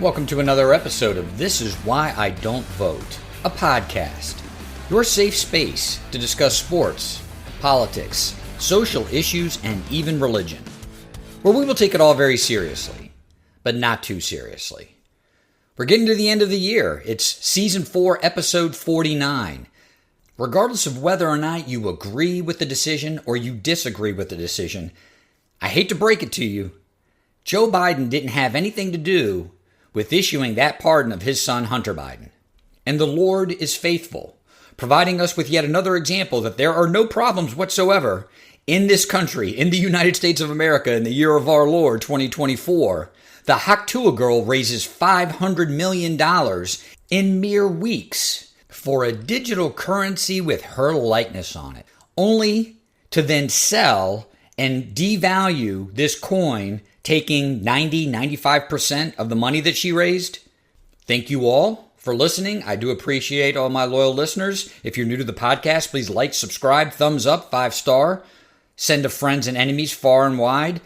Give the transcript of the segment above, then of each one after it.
Welcome to another episode of This Is Why I Don't Vote, a podcast. Your safe space to discuss sports, politics, social issues, and even religion. Where we will take it all very seriously, but not too seriously. We're getting to the end of the year. It's Season 4, Episode 49. Regardless of whether or not you agree with the decision or you disagree with the decision, I hate to break it to you, Joe Biden didn't have anything to do with issuing that pardon of his son Hunter Biden. And the Lord is faithful, providing us with yet another example that there are no problems whatsoever in this country, in the United States of America, in the year of our Lord, 2024. The Hawk Tuah Girl raises $500 million in mere weeks for a digital currency with her likeness on it, only to then sell and devalue this coin, taking 95% of the money that she raised. Thank you all for listening. I do appreciate all my loyal listeners. If you're new to the podcast, please like, subscribe, thumbs up, 5-star. Send to friends and enemies far and wide.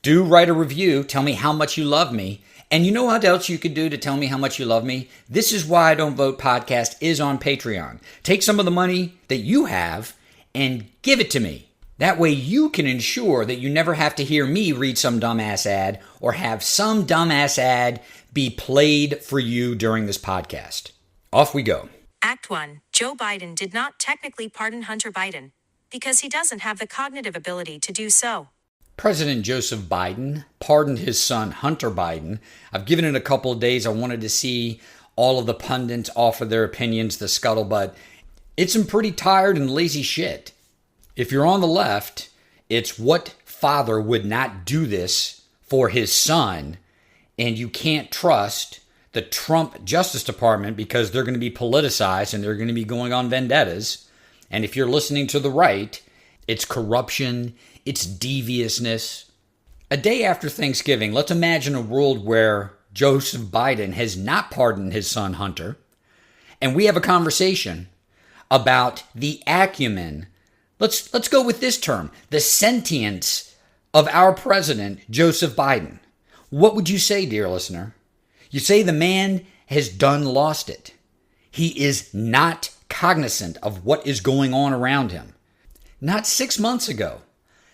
Do write a review. Tell me how much you love me. And you know what else you could do to tell me how much you love me? This Is Why I Don't Vote podcast is on Patreon. Take some of the money that you have and give it to me. That way you can ensure that you never have to hear me read some dumbass ad or have some dumbass ad be played for you during this podcast. Off we go. Act 1. Joe Biden did not technically pardon Hunter Biden because he doesn't have the cognitive ability to do so. President Joseph Biden pardoned his son Hunter Biden. I've given it a couple of days. I wanted to see all of the pundits offer their opinions, the scuttlebutt. It's some pretty tired and lazy shit. If you're on the left, it's what father would not do this for his son, and you can't trust the Trump Justice Department because they're going to be politicized and they're going to be going on vendettas. And if you're listening to the right, it's corruption, it's deviousness. A day after Thanksgiving, let's imagine a world where Joseph Biden has not pardoned his son Hunter, and we have a conversation about the acumen. Let's go with this term, the sentience of our president, Joseph Biden. What would you say, dear listener? You say the man has done lost it. He is not cognizant of what is going on around him. Not 6 months ago,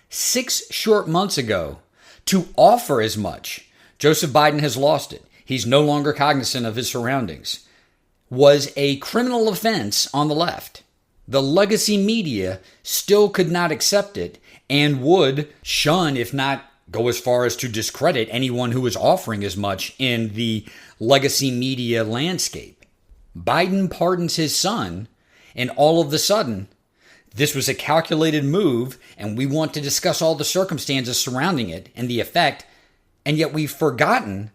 6 short months ago, to offer as much, Joseph Biden has lost it. He's no longer cognizant of his surroundings. Was a criminal offense on the left. The legacy media still could not accept it and would shun, if not go as far as to discredit anyone who was offering as much in the legacy media landscape. Biden pardons his son, and all of a sudden, this was a calculated move, and we want to discuss all the circumstances surrounding it and the effect, and yet we've forgotten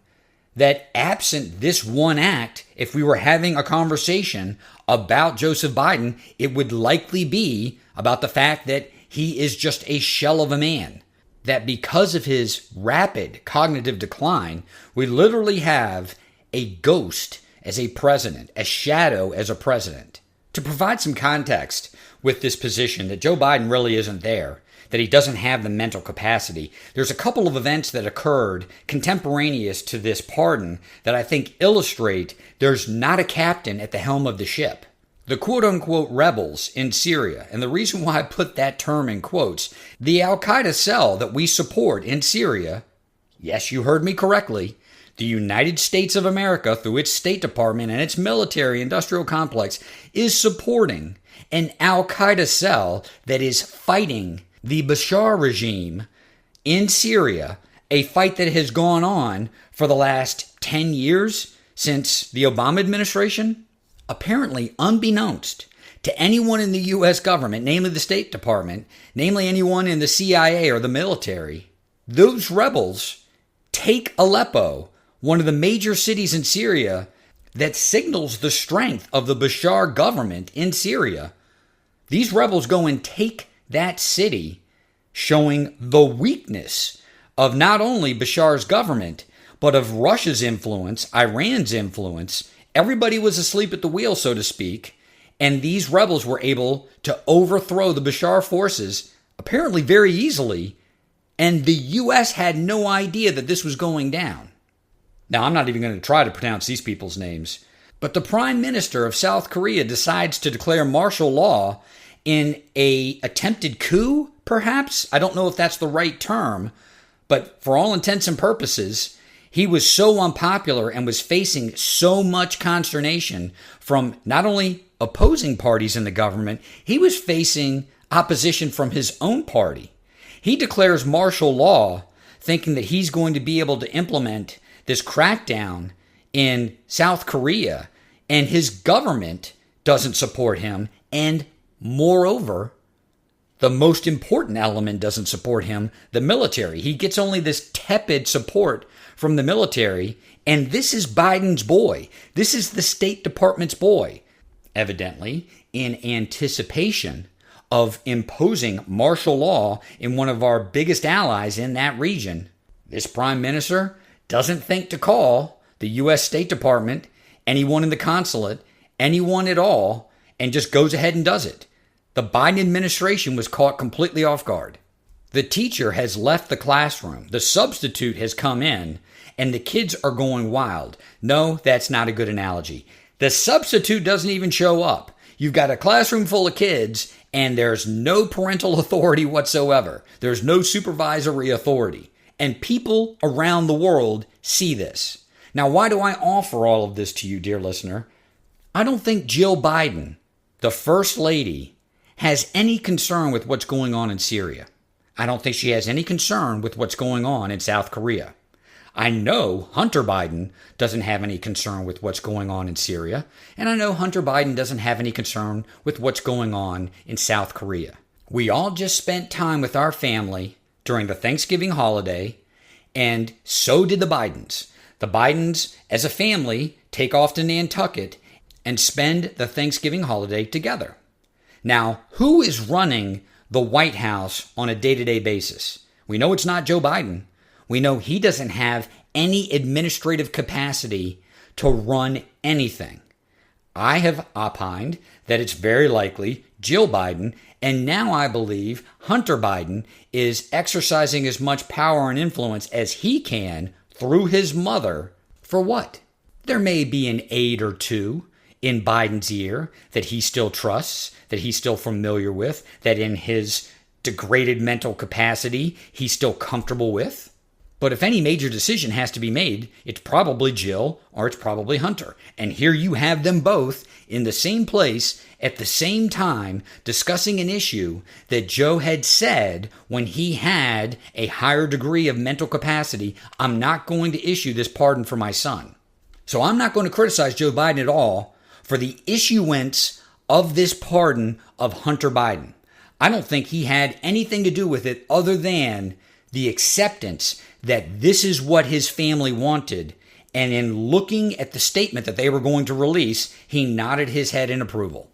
that absent this one act, if we were having a conversation about Joseph Biden, it would likely be about the fact that he is just a shell of a man. That because of his rapid cognitive decline, we literally have a ghost as a president, a shadow as a president. To provide some context with this position that Joe Biden really isn't there, that he doesn't have the mental capacity, there's a couple of events that occurred contemporaneous to this pardon that I think illustrate there's not a captain at the helm of the ship. The quote-unquote rebels in Syria, and the reason why I put that term in quotes, the al-Qaeda cell that we support in Syria, yes, you heard me correctly, the United States of America, through its State Department and its military industrial complex, is supporting an al-Qaeda cell that is fighting the Bashar regime in Syria, a fight that has gone on for the last 10 years since the Obama administration. Apparently, unbeknownst to anyone in the U.S. government, namely the State Department, namely anyone in the CIA or the military, those rebels take Aleppo, one of the major cities in Syria that signals the strength of the Bashar government in Syria. These rebels go and take that city, showing the weakness of not only Bashar's government, but of Russia's influence, Iran's influence. Everybody was asleep at the wheel, so to speak, and these rebels were able to overthrow the Bashar forces, apparently very easily, and the U.S. had no idea that this was going down. Now, I'm not even going to try to pronounce these people's names. But the Prime Minister of South Korea decides to declare martial law in a attempted coup, perhaps? I don't know if that's the right term, but for all intents and purposes, he was so unpopular and was facing so much consternation from not only opposing parties in the government, he was facing opposition from his own party. He declares martial law thinking that he's going to be able to implement this crackdown in South Korea, and his government doesn't support him, and moreover, the most important element doesn't support him, the military. He gets only this tepid support from the military, and this is Biden's boy. This is the State Department's boy. Evidently, in anticipation of imposing martial law in one of our biggest allies in that region, this prime minister doesn't think to call the U.S. State Department, anyone in the consulate, anyone at all, and just goes ahead and does it. The Biden administration was caught completely off guard. The teacher has left the classroom. The substitute has come in, and the kids are going wild. No, that's not a good analogy. The substitute doesn't even show up. You've got a classroom full of kids, and there's no parental authority whatsoever. There's no supervisory authority. And people around the world see this. Now, why do I offer all of this to you, dear listener? I don't think Jill Biden, the First Lady, has any concern with what's going on in Syria. I don't think she has any concern with what's going on in South Korea. I know Hunter Biden doesn't have any concern with what's going on in Syria, and I know Hunter Biden doesn't have any concern with what's going on in South Korea. We all just spent time with our family during the Thanksgiving holiday, and so did the Bidens. The Bidens, as a family, take off to Nantucket and spend the Thanksgiving holiday together. Now, who is running the White House on a day-to-day basis? We know it's not Joe Biden. We know he doesn't have any administrative capacity to run anything. I have opined that it's very likely Jill Biden, and now I believe Hunter Biden is exercising as much power and influence as he can through his mother. For what? There may be an aide or two in Biden's ear that he still trusts, that he's still familiar with, that in his degraded mental capacity he's still comfortable with. But if any major decision has to be made, it's probably Jill or it's probably Hunter. And here you have them both in the same place at the same time discussing an issue that Joe had said when he had a higher degree of mental capacity, I'm not going to issue this pardon for my son. So I'm not going to criticize Joe Biden at all for the issuance of this pardon of Hunter Biden. I don't think he had anything to do with it other than the acceptance that this is what his family wanted. And in looking at the statement that they were going to release, he nodded his head in approval.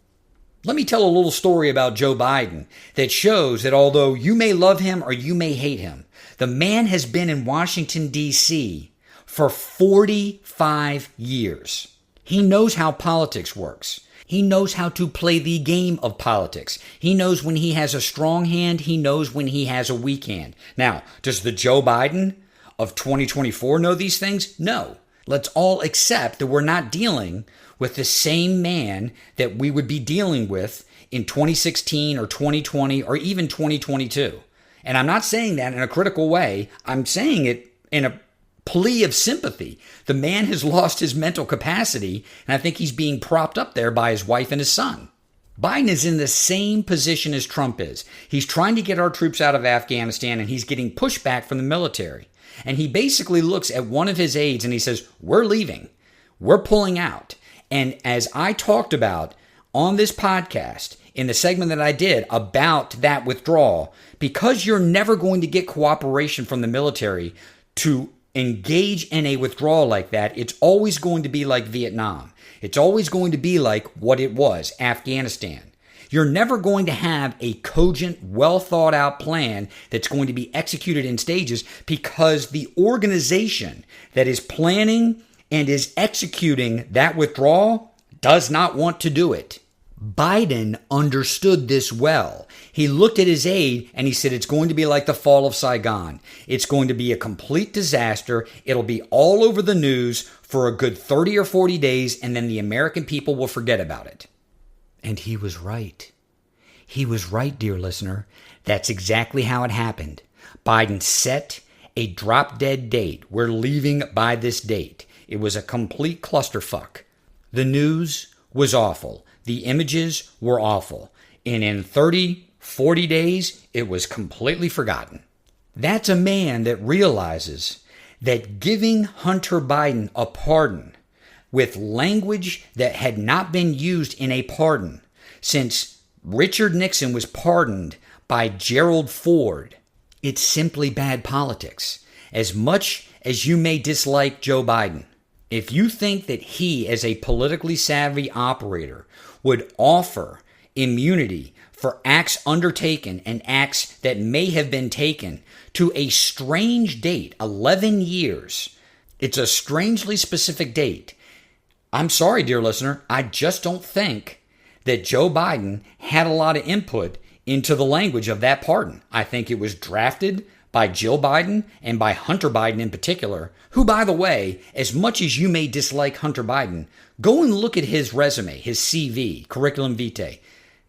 Let me tell a little story about Joe Biden that shows that although you may love him or you may hate him, the man has been in Washington, D.C. for 45 years. He knows how politics works. He knows how to play the game of politics. He knows when he has a strong hand. He knows when he has a weak hand. Now, does the Joe Biden of 2024 know these things? No. Let's all accept that we're not dealing with the same man that we would be dealing with in 2016 or 2020 or even 2022. And I'm not saying that in a critical way. I'm saying it in a plea of sympathy. The man has lost his mental capacity, and I think he's being propped up there by his wife and his son. Biden is in the same position as Trump is. He's trying to get our troops out of Afghanistan, and he's getting pushback from the military. And he basically looks at one of his aides and he says, we're leaving. We're pulling out. And as I talked about on this podcast, in the segment that I did about that withdrawal, because you're never going to get cooperation from the military to engage in a withdrawal like that, it's always going to be like Vietnam. It's always going to be like what it was, Afghanistan. You're never going to have a cogent, well thought out plan that's going to be executed in stages because the organization that is planning and is executing that withdrawal does not want to do it. Biden understood this well. He looked at his aide and he said, it's going to be like the fall of Saigon. It's going to be a complete disaster. It'll be all over the news for a good 30 or 40 days, and then the American people will forget about it. And he was right. He was right, dear listener. That's exactly how it happened. Biden set a drop-dead date. We're leaving by this date. It was a complete clusterfuck. The news was awful. The images were awful. And in 30, 40 days, it was completely forgotten. That's a man that realizes that giving Hunter Biden a pardon with language that had not been used in a pardon since Richard Nixon was pardoned by Gerald Ford, it's simply bad politics. As much as you may dislike Joe Biden, if you think that he, as a politically savvy operator, would offer immunity for acts undertaken and acts that may have been taken to a strange date, 11 years, it's a strangely specific date. I'm sorry, dear listener, I just don't think that Joe Biden had a lot of input into the language of that pardon. I think it was drafted by Jill Biden and by Hunter Biden in particular, who, by the way, as much as you may dislike Hunter Biden, go and look at his resume, his CV, curriculum vitae.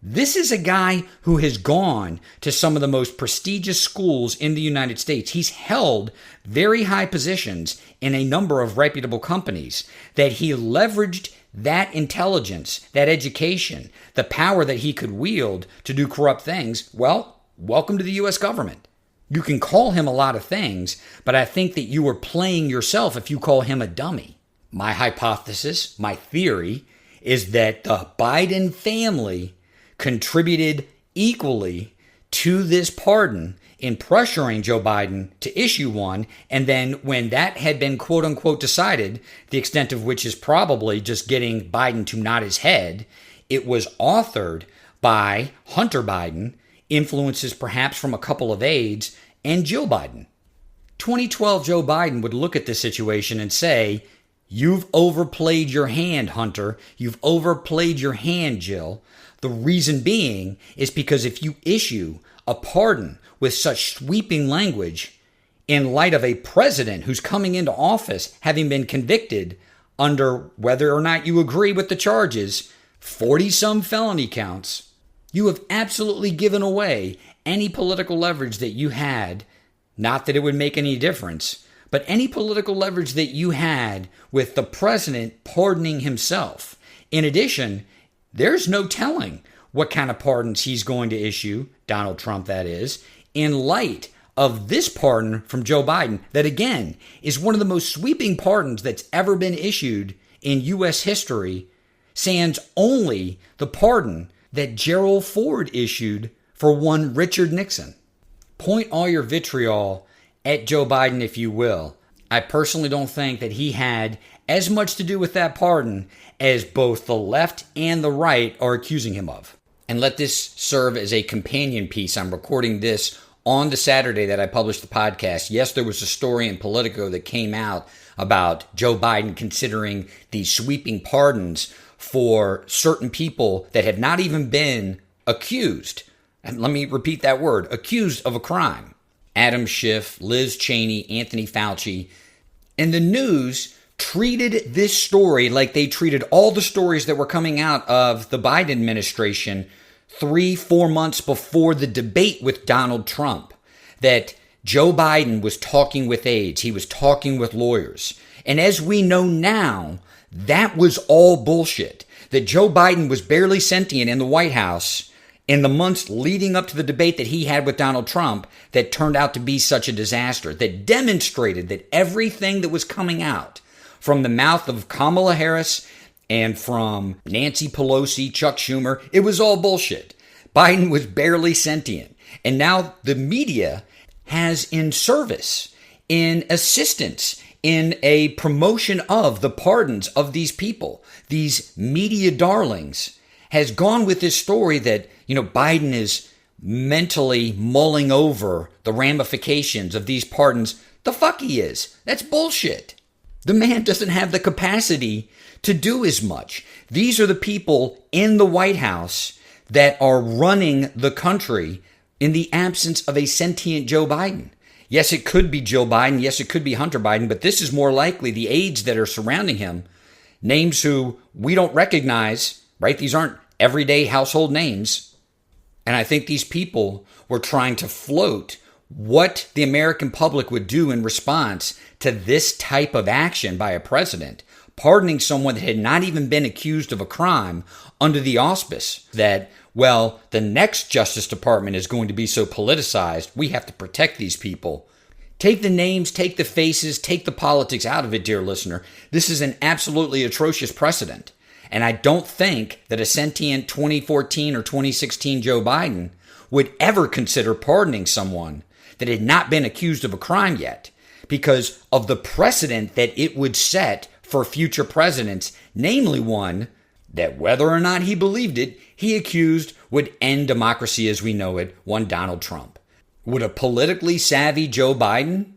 This is a guy who has gone to some of the most prestigious schools in the United States. He's held very high positions in a number of reputable companies, that he leveraged that intelligence, that education, the power that he could wield to do corrupt things. Well, welcome to the U.S. government. You can call him a lot of things, but I think that you are playing yourself if you call him a dummy. My hypothesis, my theory, is that the Biden family contributed equally to this pardon in pressuring Joe Biden to issue one, and then when that had been quote-unquote decided, the extent of which is probably just getting Biden to nod his head, it was authored by Hunter Biden, influences perhaps from a couple of aides, and Jill Biden. 2012 Joe Biden would look at this situation and say, you've overplayed your hand, Hunter. You've overplayed your hand, Jill. The reason being is because if you issue a pardon with such sweeping language in light of a president who's coming into office having been convicted under, whether or not you agree with the charges, 40-some felony counts, you have absolutely given away any political leverage that you had. Not that it would make any difference, but any political leverage that you had with the president pardoning himself. In addition, there's no telling what kind of pardons he's going to issue, Donald Trump that is, in light of this pardon from Joe Biden that, again, is one of the most sweeping pardons that's ever been issued in U.S. history, sans only the pardon that Gerald Ford issued for one Richard Nixon. Point all your vitriol at Joe Biden if you will. I personally don't think that he had as much to do with that pardon as both the left and the right are accusing him of. And let this serve as a companion piece. I'm recording this on the Saturday that I published the podcast. Yes, there was a story in Politico that came out about Joe Biden considering these sweeping pardons for certain people that have not even been accused. And let me repeat that word, accused of a crime. Adam Schiff, Liz Cheney, Anthony Fauci. And the news treated this story like they treated all the stories that were coming out of the Biden administration 3-4 months before the debate with Donald Trump, that Joe Biden was talking with aides, he was talking with lawyers. And as we know now, that was all bullshit. That Joe Biden was barely sentient in the White House in the months leading up to the debate that he had with Donald Trump that turned out to be such a disaster, that demonstrated that everything that was coming out from the mouth of Kamala Harris and from Nancy Pelosi, Chuck Schumer, it was all bullshit. Biden was barely sentient. And now the media has in service, in assistance, in a promotion of the pardons of these people, these media darlings, has gone with this story that, Biden is mentally mulling over the ramifications of these pardons. The fuck he is. That's bullshit. The man doesn't have the capacity to do as much. These are the people in the White House that are running the country in the absence of a sentient Joe Biden. Yes, it could be Joe Biden. Yes, it could be Hunter Biden, but this is more likely the aides that are surrounding him, names who we don't recognize, right? These aren't everyday household names. And I think these people were trying to float what the American public would do in response to this type of action by a president, pardoning someone that had not even been accused of a crime under the auspice that, well, the next Justice Department is going to be so politicized, we have to protect these people. Take the names, take the faces, take the politics out of it, dear listener. This is an absolutely atrocious precedent. And I don't think that a sentient 2014 or 2016 Joe Biden would ever consider pardoning someone that had not been accused of a crime yet because of the precedent that it would set for future presidents, namely one that whether or not he believed it, he accused would end democracy as we know it, one Donald Trump. Would a politically savvy Joe Biden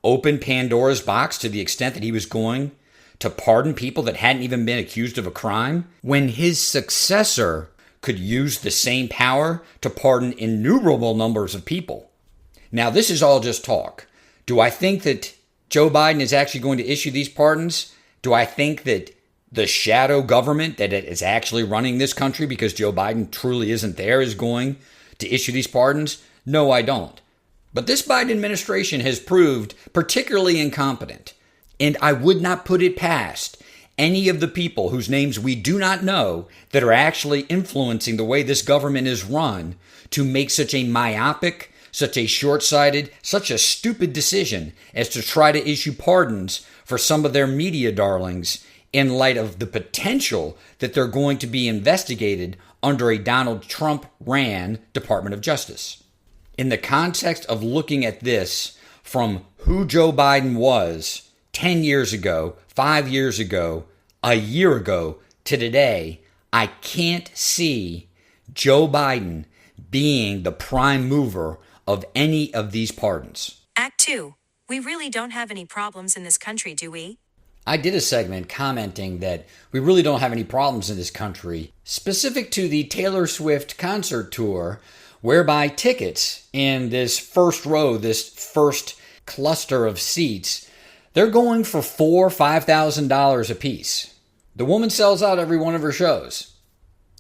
open Pandora's box to the extent that he was going to pardon people that hadn't even been accused of a crime when his successor could use the same power to pardon innumerable numbers of people? Now, this is all just talk. Do I think that Joe Biden is actually going to issue these pardons? Do I think that the shadow government that is actually running this country, because Joe Biden truly isn't there, is going to issue these pardons? No, I don't. But this Biden administration has proved particularly incompetent. And I would not put it past any of the people whose names we do not know that are actually influencing the way this government is run to make such a myopic, such a short-sighted, such a stupid decision as to try to issue pardons for some of their media darlings in light of the potential that they're going to be investigated under a Donald Trump-ran Department of Justice. In the context of looking at this from who Joe Biden was 10 years ago, 5 years ago, a year ago to today, I can't see Joe Biden being the prime mover of any of these pardons. Act 2. We really don't have any problems in this country, do we? I did a segment commenting that we really don't have any problems in this country, specific to the Taylor Swift concert tour, whereby tickets in this first row, this first cluster of seats, they're going for $4,000, $5,000 a piece. The woman sells out every one of her shows.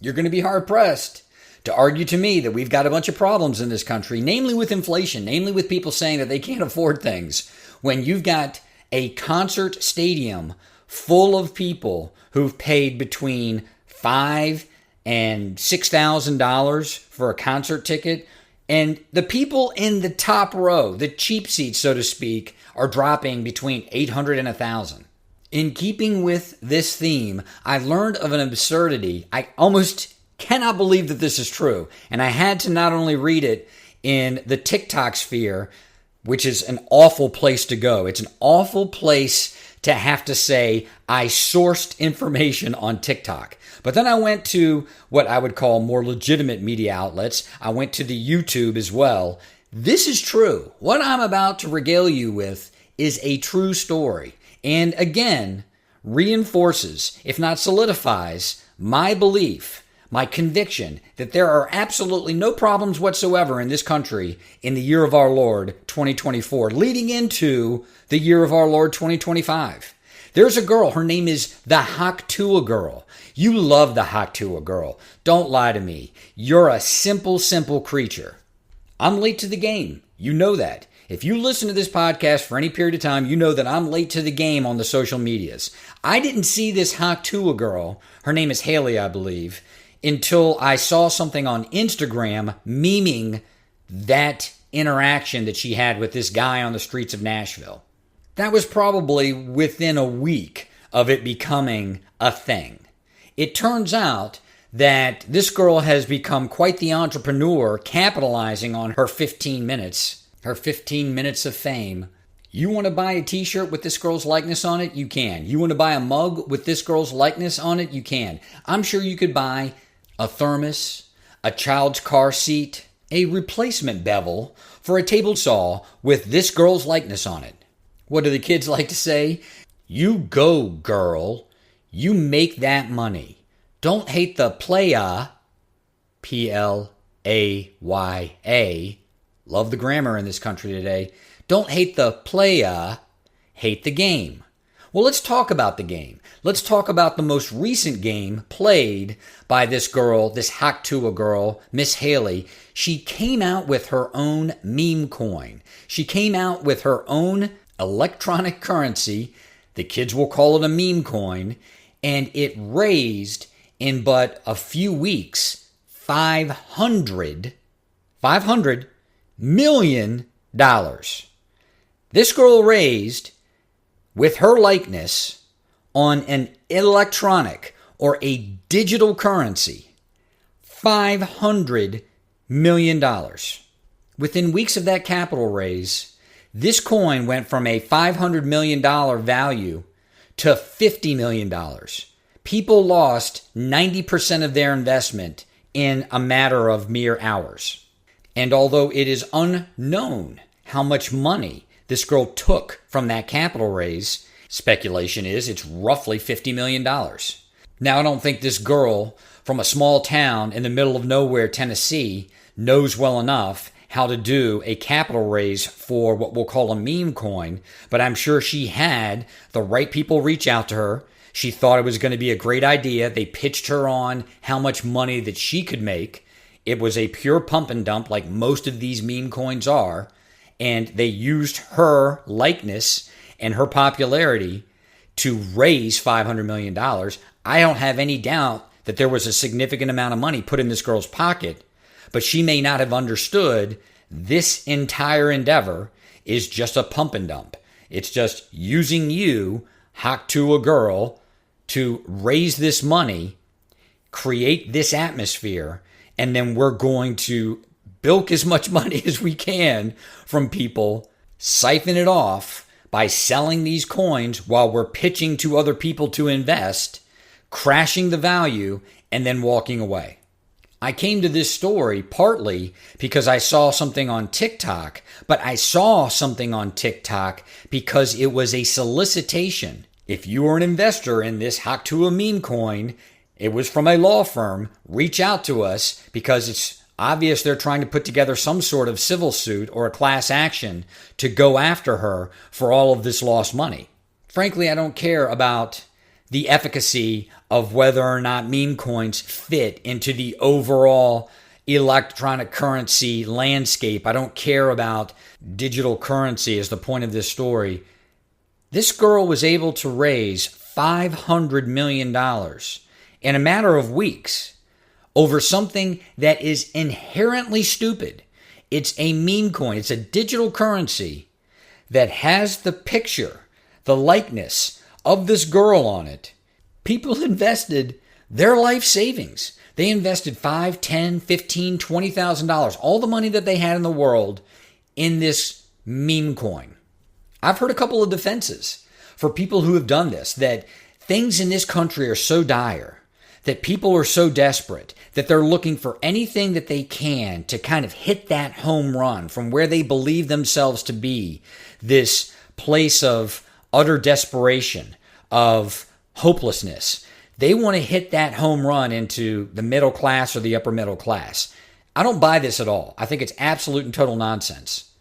You're going to be hard-pressed to argue to me that we've got a bunch of problems in this country, namely with inflation, namely with people saying that they can't afford things, when you've got a concert stadium full of people who've paid between $5,000 and $6,000 for a concert ticket, and the people in the top row, the cheap seats, so to speak, are dropping between $800 and $1,000. In keeping with this theme, I learned of an absurdity. I almost cannot believe that this is true. And I had to not only read it in the TikTok sphere, which is an awful place to go. It's an awful place to have to say, I sourced information on TikTok. But then I went to what I would call more legitimate media outlets. I went to the YouTube as well. This is true. What I'm about to regale you with is a true story. And again, reinforces, if not solidifies, my belief, my conviction that there are absolutely no problems whatsoever in this country in the year of our Lord 2024, leading into the year of our Lord 2025. There's a girl, her name is the Hawk Tuah Girl. You love the Hawk Tuah Girl. Don't lie to me. You're a simple, simple creature. I'm late to the game. You know that. If you listen to this podcast for any period of time, you know that I'm late to the game on the social medias. I didn't see this Hawk Tuah Girl, her name is Haley, I believe, until I saw something on Instagram memeing that interaction that she had with this guy on the streets of Nashville. That was probably within a week of it becoming a thing. It turns out that this girl has become quite the entrepreneur, capitalizing on her 15 minutes of fame. You want to buy a t-shirt with this girl's likeness on it? You can. You want to buy a mug with this girl's likeness on it? You can. I'm sure you could buy a thermos, a child's car seat, a replacement bevel for a table saw with this girl's likeness on it. What do the kids like to say? You go, girl. You make that money. Don't hate the playa, Playa. Love the grammar in this country today. Don't hate the playa, hate the game. Well, let's talk about the game. Let's talk about the most recent game played by this girl, this Hawk Tuah girl, Miss Haley. She came out with her own meme coin. She came out with her own electronic currency. The kids will call it a meme coin. And it raised, in but a few weeks, $500 million. This girl raised, with her likeness, on an electronic or a digital currency, $500 million. Within weeks of that capital raise, this coin went from a $500 million value to $50 million. People lost 90% of their investment in a matter of mere hours. And although it is unknown how much money this girl took from that capital raise, speculation is it's roughly $50 million. Now, I don't think this girl from a small town in the middle of nowhere, Tennessee, knows well enough how to do a capital raise for what we'll call a meme coin, but I'm sure she had the right people reach out to her. She thought it was going to be a great idea. They pitched her on how much money that she could make. It was a pure pump and dump like most of these meme coins are, and they used her likeness and her popularity to raise $500 million. I don't have any doubt that there was a significant amount of money put in this girl's pocket, but she may not have understood this entire endeavor is just a pump and dump. It's just using you, Hawk Tuah girl, to raise this money, create this atmosphere, and then we're going to bilk as much money as we can from people, siphon it off by selling these coins while we're pitching to other people to invest, crashing the value, and then walking away. I came to this story partly because I saw something on TikTok, but I saw something on TikTok because it was a solicitation. If you are an investor in this Hawk Tuah meme coin, it was from a law firm. Reach out to us because it's obvious they're trying to put together some sort of civil suit or a class action to go after her for all of this lost money. Frankly, I don't care about the efficacy of whether or not meme coins fit into the overall electronic currency landscape. I don't care about digital currency as the point of this story. This girl was able to raise $500 million in a matter of weeks over something that is inherently stupid. It's a meme coin. It's a digital currency that has the picture, the likeness of this girl on it. People invested their life savings. They invested $5, $10, $15, $20,000, all the money that they had in the world in this meme coin. I've heard a couple of defenses for people who have done this, that things in this country are so dire, that people are so desperate, that they're looking for anything that they can to kind of hit that home run from where they believe themselves to be, this place of utter desperation, of hopelessness. They want to hit that home run into the middle class or the upper middle class. I don't buy this at all. I think it's absolute and total nonsense.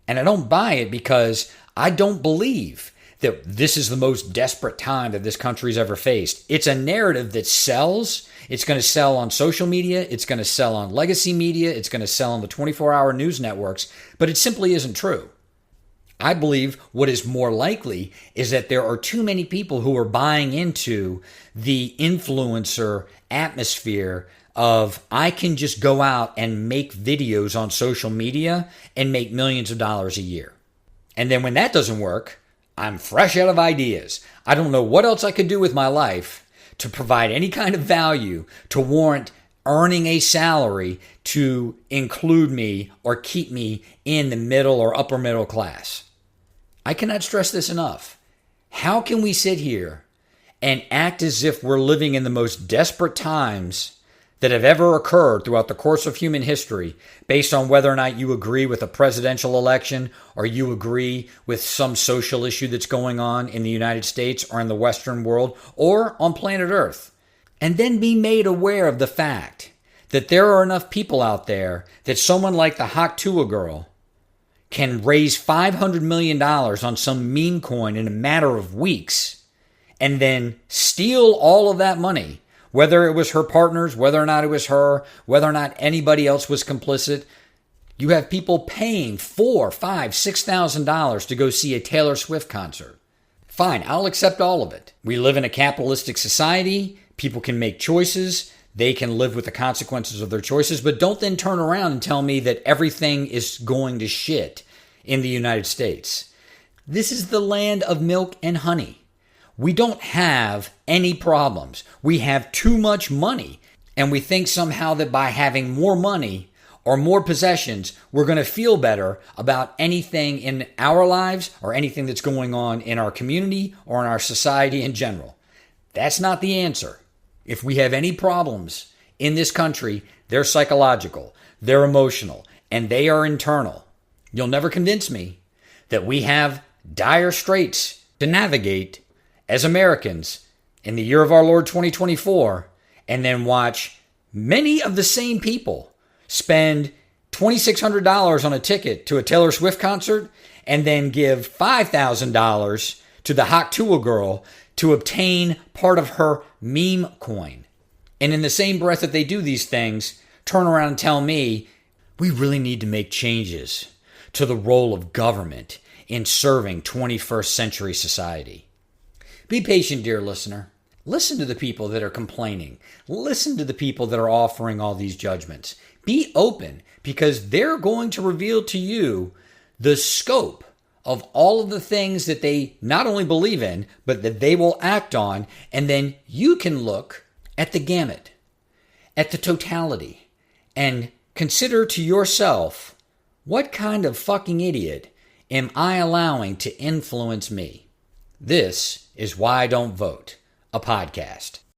And I don't buy it because I don't believe that this is the most desperate time that this country's ever faced. It's a narrative that sells. It's going to sell on social media. It's going to sell on legacy media. It's going to sell on the 24-hour news networks. But it simply isn't true. I believe what is more likely is that there are too many people who are buying into the influencer atmosphere of I can just go out and make videos on social media and make millions of dollars a year. And then when that doesn't work, I'm fresh out of ideas. I don't know what else I could do with my life to provide any kind of value to warrant earning a salary to include me or keep me in the middle or upper middle class. I cannot stress this enough. How can we sit here and act as if we're living in the most desperate times that have ever occurred throughout the course of human history based on whether or not you agree with a presidential election or you agree with some social issue that's going on in the United States or in the Western world or on planet Earth. And then be made aware of the fact that there are enough people out there that someone like the Hawk Tuah Girl can raise $500 million on some meme coin in a matter of weeks and then steal all of that money, whether it was her partners, whether or not it was her, whether or not anybody else was complicit. You have people paying $4,000, $5,000, $6,000 to go see a Taylor Swift concert. Fine, I'll accept all of it. We live in a capitalistic society. People can make choices. They can live with the consequences of their choices, but don't then turn around and tell me that everything is going to shit in the United States. This is the land of milk and honey. We don't have any problems. We have too much money, and we think somehow that by having more money or more possessions, we're going to feel better about anything in our lives or anything that's going on in our community or in our society in general. That's not the answer. If we have any problems in this country, they're psychological, they're emotional, and they are internal. You'll never convince me that we have dire straits to navigate as Americans in the year of our Lord 2024, and then watch many of the same people spend $2,600 on a ticket to a Taylor Swift concert and then give $5,000 to the Hawk Tuah Girl to obtain part of her meme coin. And in the same breath that they do these things, turn around and tell me, we really need to make changes to the role of government in serving 21st century society. Be patient, dear listener. Listen to the people that are complaining. Listen to the people that are offering all these judgments. Be open, because they're going to reveal to you the scope of all of the things that they not only believe in, but that they will act on. And then you can look at the gamut, at the totality, and consider to yourself, what kind of fucking idiot am I allowing to influence me? This is Why I Don't Vote, a podcast.